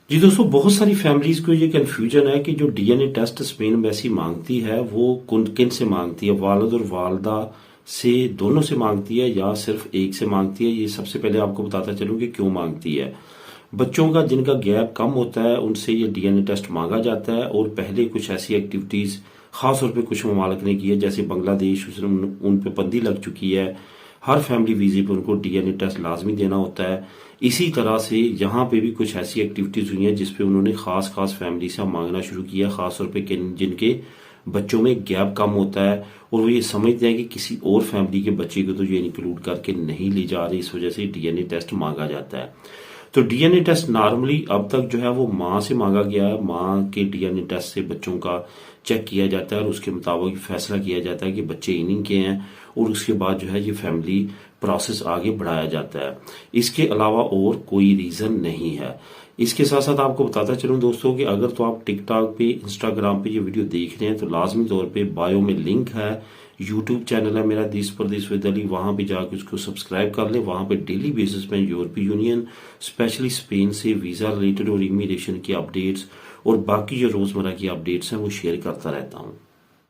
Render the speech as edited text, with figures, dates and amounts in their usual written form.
जी दोस्तों, बहुत सारी फैमिलीज को ये कंफ्यूजन है कि जो डीएनए टेस्ट स्पेन एम्बेसी मांगती है वो किन से मांगती है, वालिद और वालदा से दोनों से मांगती है या सिर्फ एक से मांगती है। ये सबसे पहले आपको बताता चलूं कि क्यों मांगती है। बच्चों का जिनका गैप कम होता है उनसे ये डीएनए टेस्ट मांगा जाता है और पहले कुछ ऐसी एक्टिविटीज खास तौर पे कुछ ममालिक ने की है, जैसे बांग्लादेश, उन पे बंदी लग चुकी है। हर फैमिली वीजे पे उनको डीएनए टेस्ट लाजमी देना होता है। इसी तरह से यहाँ पे भी कुछ ऐसी एक्टिविटीज हुई हैं जिसपे उन्होंने खास खास फैमिली से मांगना शुरू किया, खास तौर पे जिनके बच्चों में गैप कम होता है और वो ये समझते हैं कि किसी और फैमिली के बच्चे को तो ये इंक्लूड करके नहीं ली जा रही, इस वजह से डीएनए टेस्ट मांगा जाता है। तो डीएनए टेस्ट नॉर्मली अब तक जो है वो माँ से मांगा गया है। माँ के डीएनए टेस्ट से बच्चों का चेक किया जाता है और उसके मुताबिक फैसला किया जाता है कि बच्चे इन्हीं के हैं और उसके बाद जो है ये फैमिली प्रोसेस आगे बढ़ाया जाता है। इसके अलावा और कोई रीज़न नहीं है। इसके साथ साथ आपको बताता चलूं दोस्तों कि अगर तो आप टिकटॉक पे, इंस्टाग्राम पे ये वीडियो देख रहे हैं तो लाजमी तौर पे बायो में लिंक है, यूट्यूब चैनल है मेरा देश परदेश विद अली, वहां पे जाकर उसको सब्सक्राइब कर लें। वहां पे डेली बेसिस पे यूरोपीय यूनियन, स्पेशली स्पेन से वीज़ा रिलेटेड और इमिग्रेशन की अपडेट्स और बाकी जो रोज़मर्रा की अपडेट्स हैं वो शेयर करता रहता हूँ।